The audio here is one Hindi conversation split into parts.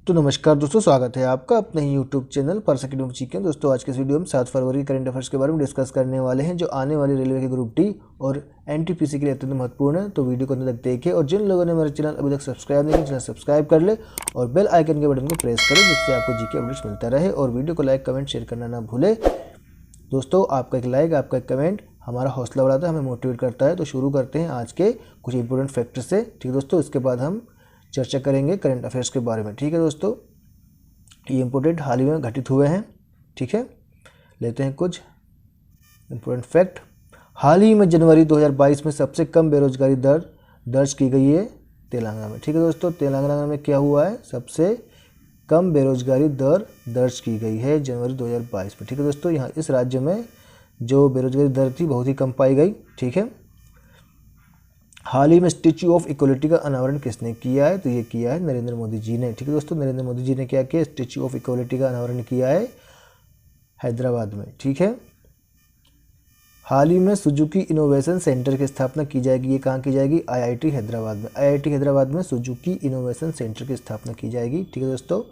तो नमस्कार दोस्तों, स्वागत है आपका अपने ही यूट्यूब चैनल पर सेकंड चिकन। दोस्तों आज के इस वीडियो में 7 फरवरी करंट अफेयर्स के बारे में डिस्कस करने वाले हैं, जो आने वाली रेलवे के ग्रुप डी और एनटीपीसी के लिए अत्यंत महत्वपूर्ण है। तो वीडियो को अंत तक देखें और जिन लोगों ने मेरे चैनल अभी तक सब्सक्राइब नहीं किया, चैनल सब्सक्राइब कर ले और बेल आइकन के बटन को प्रेस करें, जिससे आपको जीके अपडेट्स मिलता रहे। और वीडियो को लाइक, कमेंट, शेयर करना ना भूले। दोस्तों आपका एक लाइक, आपका एक कमेंट हमारा हौसला बढ़ाता है, हमें मोटिवेट करता है। तो शुरू करते हैं आज के कुछ इंपॉर्टेंट फैक्टर से। ठीक है दोस्तों, इसके बाद हम चर्चा करेंगे करंट अफेयर्स के बारे में। ठीक है दोस्तों, ये इंपॉर्टेंट हाल ही में घटित हुए हैं। ठीक है, लेते हैं कुछ इंपॉर्टेंट फैक्ट। हाल ही में जनवरी 2022 में सबसे कम बेरोजगारी दर दर्ज की गई है तेलंगाना में। ठीक है दोस्तों, तेलंगाना में क्या हुआ है, सबसे कम बेरोजगारी दर दर्ज की गई है जनवरी 2022 में। ठीक है दोस्तों, यहाँ इस राज्य में जो बेरोजगारी दर थी बहुत ही कम पाई गई। ठीक है, हाल ही में स्टैच्यू ऑफ इक्वलिटी का अनावरण किसने किया है, तो ये किया है नरेंद्र मोदी जी ने। ठीक है दोस्तों, नरेंद्र मोदी जी ने क्या किया, स्टैच्यू ऑफ इक्वलिटी का अनावरण किया है हैदराबाद में। ठीक है, हाल ही में सुजुकी इनोवेशन सेंटर की स्थापना की जाएगी। ये कहाँ की जाएगी, आईआईटी हैदराबाद में। आईआईटी हैदराबाद में सुजुकी इनोवेशन सेंटर की स्थापना की जाएगी। ठीक है दोस्तों,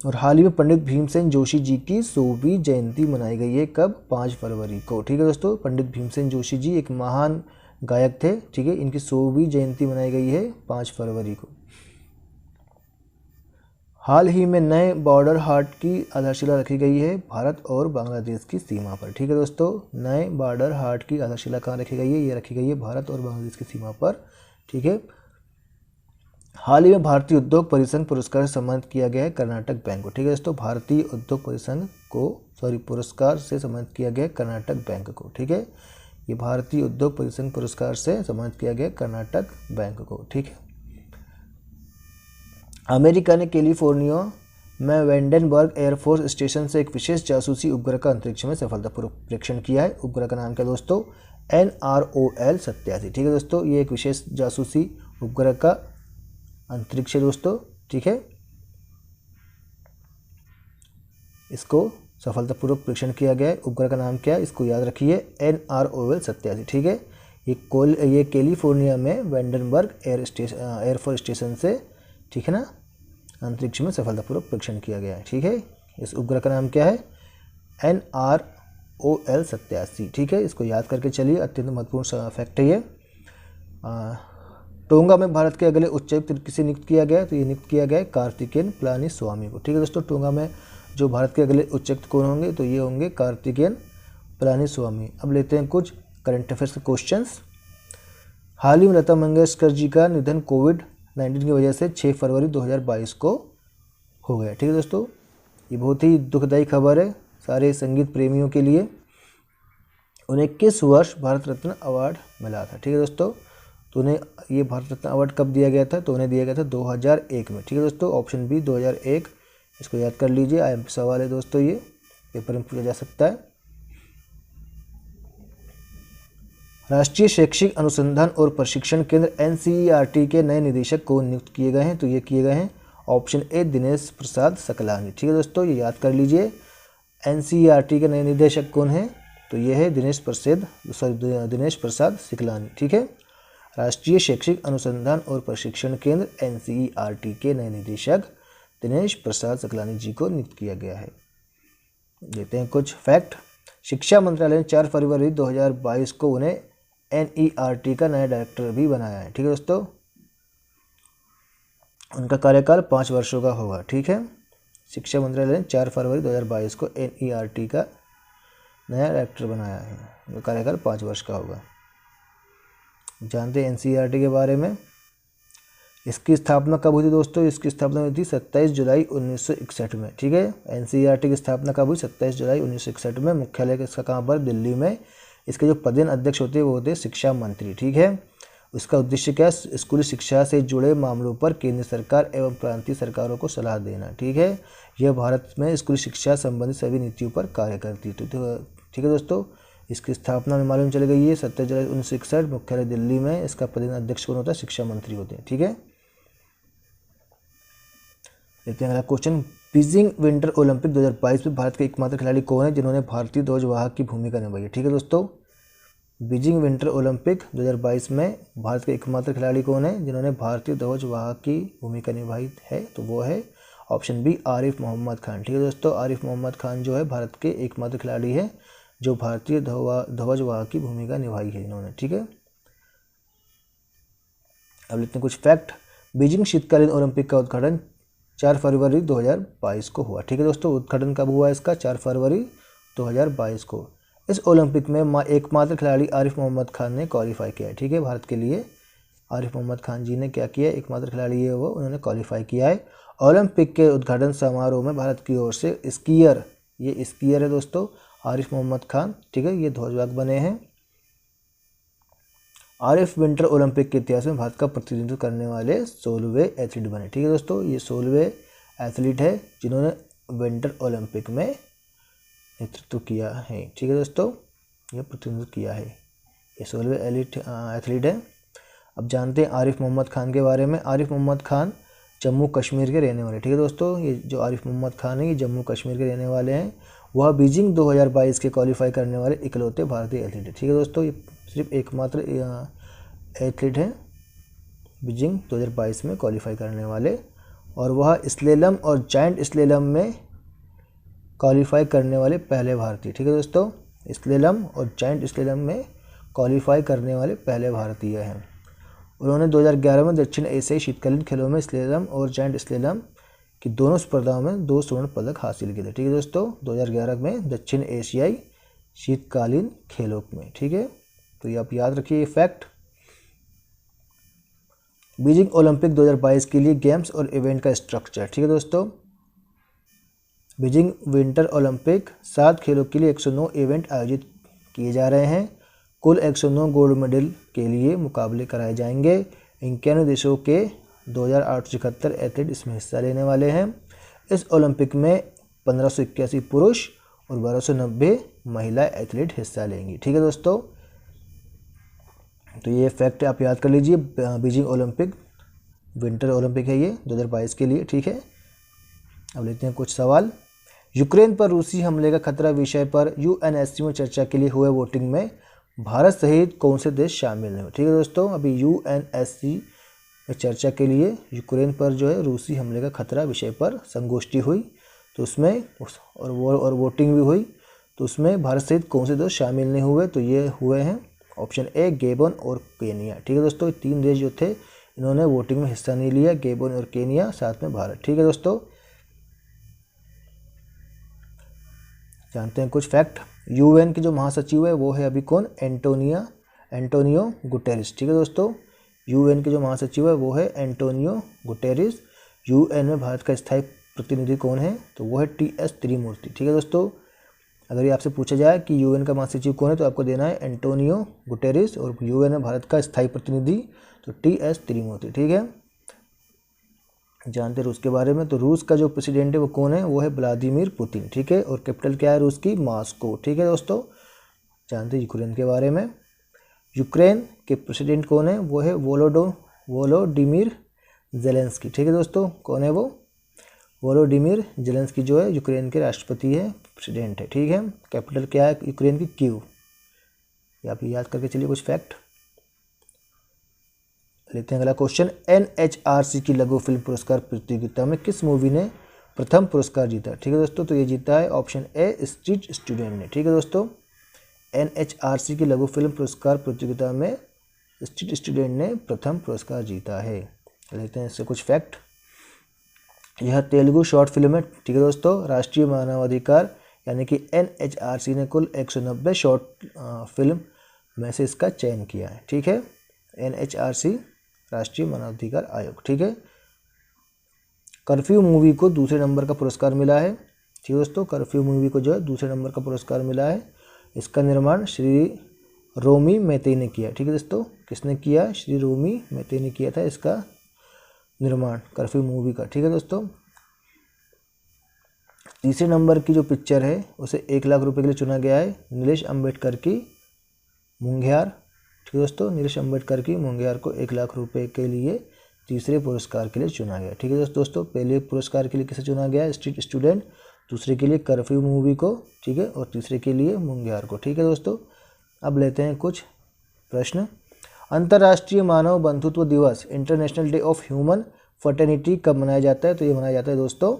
और हाल ही में पंडित भीमसेन जोशी जी की 100वीं जयंती मनाई गई है। कब, 5 फरवरी को। ठीक है दोस्तों, पंडित भीमसेन जोशी जी एक महान गायक थे। ठीक है, इनकी 100वीं जयंती मनाई गई है 5 फरवरी को। हाल ही में नए बॉर्डर हाट की आधारशिला रखी गई है भारत और बांग्लादेश की सीमा पर। ठीक है दोस्तों, नए बॉर्डर हाट की आधारशिला कहाँ रखी गई है, ये रखी गई है भारत और बांग्लादेश की सीमा पर। ठीक है, हाल ही में भारतीय उद्योग परिसंघ पुरस्कार से सम्मानित किया गया है कर्नाटक बैंक को। ठीक है दोस्तों, भारतीय उद्योग परिसंघ को पुरस्कार से सम्मानित किया गया है कर्नाटक बैंक को। ठीक है, ये भारतीय उद्योग परिसंघ पुरस्कार से सम्मानित किया गया कर्नाटक बैंक को। ठीक है, अमेरिका ने कैलिफोर्निया में वेंडेनबर्ग एयरफोर्स स्टेशन से एक विशेष जासूसी उपग्रह का अंतरिक्ष में सफलतापूर्वक परीक्षण किया है। उपग्रह का नाम क्या दोस्तों, NROL-87। ठीक है दोस्तों, ये एक विशेष जासूसी उपग्रह का अंतरिक्ष है दोस्तों। ठीक है, इसको सफलतापूर्वक परीक्षण किया गया है। उपग्रह का नाम क्या है, इसको याद रखिए, NROL-87। ठीक है, ये कैलिफोर्निया में वेंडेनबर्ग एयरफोर्स स्टेशन से, ठीक है ना, अंतरिक्ष में सफलतापूर्वक परीक्षण किया गया है। ठीक है, इस उपग्रह का नाम क्या है, NROL-87। ठीक है, इसको याद करके चलिए, अत्यंत महत्वपूर्ण फैक्ट है ये। टोंगा में भारत के अगले उच्चायुक्त किसे नियुक्त किया गया है, तो ये नियुक्त किया गया है कार्तिकेयन पलानीस्वामी को। ठीक है दोस्तों, टोंगा में जो भारत के अगले उच्चायुक्त कौन होंगे, तो ये होंगे कार्तिकेयन पलानीस्वामी। अब लेते हैं कुछ करंट अफेयर्स के क्वेश्चंस। हाल ही में लता मंगेशकर जी का निधन कोविड-19 की वजह से 6 फरवरी 2022 को हो गया। ठीक है दोस्तों, ये बहुत ही दुखदायी खबर है सारे संगीत प्रेमियों के लिए। उन्हें किस वर्ष भारत रत्न अवार्ड मिला था। ठीक है दोस्तों, तो उन्हें ये भारत रत्न अवार्ड कब दिया गया था, तो उन्हें दिया गया था 2001 में। ठीक है दोस्तों, ऑप्शन बी 2001, इसको याद कर लीजिए। IMP सवाल है दोस्तों, ये पेपर में पूछा जा सकता है। राष्ट्रीय शैक्षिक अनुसंधान और प्रशिक्षण केंद्र NCERT के नए निदेशक को नियुक्त किए गए हैं, तो ये किए गए हैं ऑप्शन ए दिनेश प्रसाद सकलानी। ठीक है दोस्तों, ये याद कर लीजिए, NCERT के नए निदेशक कौन है, तो ये है दिनेश प्रसाद सकलानी। ठीक है, राष्ट्रीय शैक्षिक अनुसंधान और प्रशिक्षण केंद्र NCERT के नए निदेशक दिनेश प्रसाद सकलानी जी को नियुक्त किया गया है। देते हैं कुछ फैक्ट। शिक्षा मंत्रालय ने 4 फरवरी 2022 को उन्हें NERT का नया डायरेक्टर भी बनाया है। ठीक है दोस्तों, उनका कार्यकाल 5 वर्षों का होगा। ठीक है, शिक्षा मंत्रालय ने 4 फरवरी 2022 को NERT का नया डायरेक्टर बनाया है, उनका कार्यकाल 5 वर्ष का होगा। जानते हैं NCERT के बारे में। इसकी स्थापना कब हुई थी दोस्तों, इसकी स्थापना हुई थी 27 जुलाई 1961 में। ठीक है, NCERT की स्थापना कब हुई, 27 जुलाई 1961 में। मुख्यालय इसका कहाँ पर, दिल्ली में। इसके जो पदेन अध्यक्ष होते हैं वो होते हैं शिक्षा मंत्री। ठीक है, इसका उद्देश्य क्या है, स्कूली शिक्षा से जुड़े मामलों पर केंद्र सरकार एवं प्रांतीय सरकारों को सलाह देना। ठीक है, यह भारत में स्कूली शिक्षा संबंधी सभी नीतियों पर कार्य करती है। ठीक है दोस्तों, इसकी स्थापना में मालूम चल गई है 27 जुलाई 1961, मुख्यालय दिल्ली में। इसका पदेन अध्यक्ष कौन होता है, शिक्षा मंत्री होते हैं। ठीक है, देखते हैं अगला क्वेश्चन। बीजिंग विंटर ओलंपिक 2022 में भारत के एकमात्र खिलाड़ी कौन है जिन्होंने भारतीय ध्वजवाहक की भूमिका निभाई है। ठीक है दोस्तों, बीजिंग विंटर ओलंपिक 2022 में भारत के एकमात्र खिलाड़ी कौन है जिन्होंने भारतीय ध्वज वाहक की भूमिका निभाई है? तो वो है ऑप्शन बी आरिफ मोहम्मद खान। ठीक है दोस्तों, आरिफ मोहम्मद खान जो है भारत के एकमात्र खिलाड़ी है जो भारतीय ध्वज वाहक की भूमिका निभाई है इन्होंने। ठीक है, अब लेते हैं कुछ फैक्ट। बीजिंग शीतकालीन ओलंपिक का उद्घाटन 4 फरवरी 2022 को हुआ। ठीक है दोस्तों, उद्घाटन कब हुआ इसका? 4 फरवरी 2022 को। इस ओलंपिक में एकमात्र खिलाड़ी आरिफ मोहम्मद खान ने क्वालिफाई किया है। ठीक है, भारत के लिए आरिफ मोहम्मद खान जी ने क्या किया? एकमात्र खिलाड़ी है वो, उन्होंने क्वालिफाई किया है। ओलंपिक के उद्घाटन समारोह में भारत की ओर से स्कीयर, ये स्कीयर है दोस्तों आरिफ मोहम्मद खान। ठीक है, ये ध्वजवाहक बने हैं। आरिफ विंटर ओलंपिक के इतिहास में भारत का प्रतिनिधित्व करने वाले 16वें एथलीट बने। ठीक है दोस्तों, ये 16वें एथलीट है जिन्होंने विंटर ओलंपिक में नेतृत्व किया है। ठीक है दोस्तों, ये प्रतिनिधित्व किया है, ये 16वें एथलीट है। अब जानते हैं आरिफ मोहम्मद खान के बारे में। आरिफ मोहम्मद खान जम्मू कश्मीर के रहने वाले। ठीक है दोस्तों, ये जो आरिफ मोहम्मद खान है ये जम्मू कश्मीर के रहने वाले हैं। वह बीजिंग 2022 के क्वालिफाई करने वाले इकलौते भारतीय एथलीट है। ठीक है दोस्तों, ये सिर्फ एकमात्र एथलीट हैं बीजिंग 2022 में क्वालिफाई करने वाले, और वह स्लेलम और जायंट स्लेलम में क्वालिफाई करने वाले पहले भारतीय। ठीक है दोस्तों, स्लेलम और जायंट स्लेलम में क्वालिफाई करने वाले पहले भारतीय हैं। उन्होंने 2011 में दक्षिण एशियाई शीतकालीन खेलों में स्लेलम और जायंट स्लेलम की दोनों स्पर्धाओं में 2 स्वर्ण पदक हासिल किए थे। ठीक है दोस्तों, 2011 में दक्षिण एशियाई शीतकालीन खेलों में। ठीक है, तो ये आप याद रखिए ये फैक्ट। बीजिंग ओलंपिक 2022 के लिए गेम्स और इवेंट का स्ट्रक्चर। ठीक है दोस्तों, बीजिंग विंटर ओलंपिक 7 खेलों के लिए 109 इवेंट आयोजित किए जा रहे हैं। कुल 109 गोल्ड मेडल के लिए मुकाबले कराए जाएंगे। 91 देशों के 2871 एथलीट इसमें हिस्सा लेने वाले हैं। इस ओलंपिक में 1581 पुरुष और 1290 महिला एथलीट हिस्सा लेंगी। ठीक है दोस्तों, तो ये फैक्ट आप याद कर लीजिए। बीजिंग ओलंपिक विंटर ओलंपिक है ये 2022 के लिए। ठीक है, अब लेते हैं कुछ सवाल। यूक्रेन पर रूसी हमले का खतरा विषय पर यूएनएससी में चर्चा के लिए हुए वोटिंग में भारत सहित कौन से देश शामिल हैं? ठीक है दोस्तों, अभी यूएनएससी में चर्चा के लिए यूक्रेन पर जो है रूसी हमले का खतरा विषय पर संगोष्ठी हुई, तो उसमें और वोटिंग भी हुई, तो उसमें भारत सहित कौन से देश शामिल नहीं हुए? तो ये हुए हैं ऑप्शन ए गेबन और केनिया। ठीक है दोस्तों, 3 देश जो थे इन्होंने वोटिंग में हिस्सा नहीं लिया, गेबन और केनिया, साथ में भारत। ठीक है दोस्तों, जानते हैं कुछ फैक्ट। यूएन के जो महासचिव है वो है अभी कौन? Antonio Guterres. ठीक है दोस्तों, यूएन के जो महासचिव है वो है एंटोनियो गुटेरेस। यूएन में भारत का स्थायी प्रतिनिधि कौन है? तो वो है टीएस त्रिमूर्ति। ठीक है दोस्तों, अगर ये आपसे पूछा जाए कि यूएन का महासचिव कौन है तो आपको देना है एंटोनियो गुटेरेस, और यूएन में भारत का स्थायी प्रतिनिधि तो टीएस त्रिमूर्ति। ठीक है, जानते हैं रूस के बारे में। तो रूस का जो प्रेसिडेंट है वो कौन है? वो है व्लादिमीर पुतिन। ठीक है, और कैपिटल क्या है रूस की? मॉस्को। ठीक है दोस्तों, जानते हैं यूक्रेन के बारे में। यूक्रेन के प्रेसिडेंट कौन है? वो है वोलोडिमिर जेलेंस्की। ठीक है दोस्तों, कौन है वो? वोलोडिमिर जेलेंस्की जो है यूक्रेन के राष्ट्रपति है, प्रेसिडेंट है। ठीक है, कैपिटल क्या है यूक्रेन की? कीव। ये आप याद करके चलिए कुछ फैक्ट। लेते हैं अगला क्वेश्चन। एनएचआरसी की लघु फिल्म पुरस्कार प्रतियोगिता में किस मूवी ने प्रथम पुरस्कार जीता? ठीक है दोस्तों, तो ये जीता है ऑप्शन ए स्ट्रीट स्टूडेंट ने। ठीक है दोस्तों, एनएचआरसी की लघु फिल्म पुरस्कार प्रतियोगिता में स्ट्रीट स्टूडेंट ने प्रथम पुरस्कार जीता है। लेते हैं इससे कुछ फैक्ट। यह तेलुगु शॉर्ट फिल्म है। ठीक है दोस्तों, राष्ट्रीय मानवाधिकार यानी कि एनएचआरसी ने कुल 190 शॉर्ट फिल्म में से इसका चयन किया है। ठीक है, एनएचआरसी राष्ट्रीय मानवाधिकार आयोग। ठीक है, कर्फ्यू मूवी को दूसरे नंबर का पुरस्कार मिला है। ठीक है दोस्तों, कर्फ्यू मूवी को जो है दूसरे नंबर का पुरस्कार मिला है। इसका निर्माण श्री रोमी मैते ने किया। ठीक है दोस्तों, किसने किया? श्री रोमी मैते ने किया था इसका निर्माण कर्फ्यू मूवी का। ठीक है दोस्तों, तीसरे नंबर की जो पिक्चर है उसे 1 लाख रुपए के लिए चुना गया है। नीलेश अंबेडकर की मुंगियार। ठीक है दोस्तों, नीलेश अंबेडकर की मुंगियार को 1 लाख रुपए के लिए तीसरे पुरस्कार के लिए चुना गया। ठीक है दोस्तों, पहले पुरस्कार के लिए किसे चुना गया? स्ट्रीट स्टूडेंट, दूसरे के लिए कर्फ्यू मूवी को, ठीक है, और तीसरे के लिए मुंगियार को। ठीक है दोस्तों, अब लेते हैं कुछ प्रश्न। अंतर्राष्ट्रीय मानव बंधुत्व दिवस international day of human fraternity कब मनाया जाता है? तो ये मनाया जाता है दोस्तों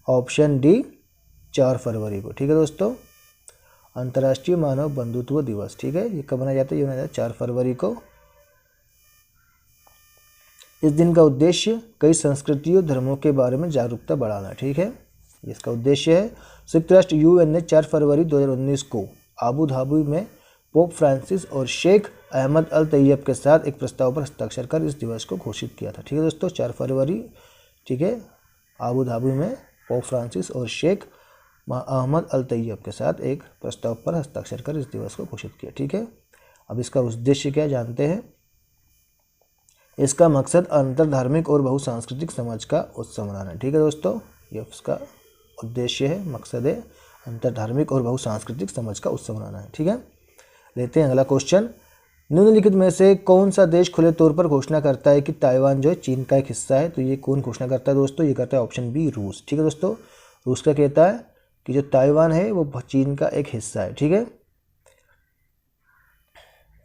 ऑप्शन डी 4 फरवरी को। ठीक है दोस्तों, अंतर्राष्ट्रीय मानव बंधुत्व दिवस, ठीक है, ये कब मनाया जाता है? ये मनाया जाता है 4 फरवरी को। इस दिन का उद्देश्य कई संस्कृतियों धर्मों के बारे में जागरूकता बढ़ाना। ठीक है, इसका उद्देश्य है। संयुक्त राष्ट्र यूएन ने 4 फरवरी 2019 को आबू धाबी में पोप फ्रांसिस और शेख अहमद अल तैयब के साथ एक प्रस्ताव पर हस्ताक्षर कर इस दिवस को घोषित किया था। ठीक है दोस्तों, 4 फरवरी, ठीक है, आबू धाबी में पोप फ्रांसिस और शेख अहमद अल तैयब के साथ एक प्रस्ताव पर हस्ताक्षर कर इस दिवस को घोषित किया। ठीक है, अब इसका उद्देश्य क्या जानते हैं। इसका मकसद अंतरधार्मिक और बहुसांस्कृतिक समाज का उत्सव मनाना। ठीक है दोस्तों, ये उसका उद्देश्य है, मकसद है अंतरधार्मिक और बहुसांस्कृतिक समाज का उत्सव मनाना है। ठीक है, लेते हैं अगला क्वेश्चन। निम्नलिखित में से कौन सा देश खुले तौर पर घोषणा करता है कि ताइवान जो है चीन का एक हिस्सा है? तो ये कौन घोषणा करता है दोस्तों? ये करता है ऑप्शन बी रूस। ठीक है दोस्तों, रूस का कहता है कि जो ताइवान है वो चीन का एक हिस्सा है। ठीक है,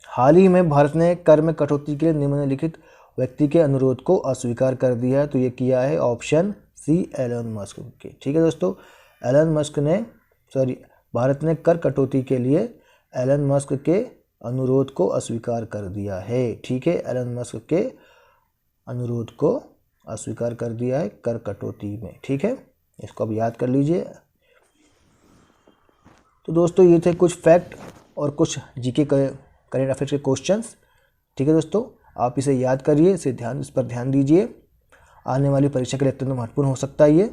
हाल ही में भारत ने कर में कटौती के लिए निम्नलिखित व्यक्ति के अनुरोध को अस्वीकार कर दिया है। तो ये किया है ऑप्शन सी एलन मस्क के। ठीक है दोस्तों, एलन मस्क ने भारत ने कर कटौती के लिए एलन मस्क के अनुरोध को अस्वीकार कर दिया है। ठीक है, एलन मस्क के अनुरोध को अस्वीकार कर दिया है कर कटौती में। ठीक है, इसको अब याद कर लीजिए। तो दोस्तों ये थे कुछ फैक्ट और कुछ जीके करेंट अफेयर्स के क्वेश्चंस। ठीक है दोस्तों, आप इसे याद करिए, इस पर ध्यान दीजिए, आने वाली परीक्षा के लिए अत्यंत महत्वपूर्ण हो सकता है ये।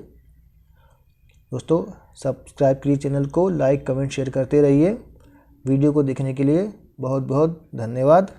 दोस्तों सब्सक्राइब करिए चैनल को, लाइक कमेंट शेयर करते रहिए। वीडियो को देखने के लिए बहुत बहुत धन्यवाद।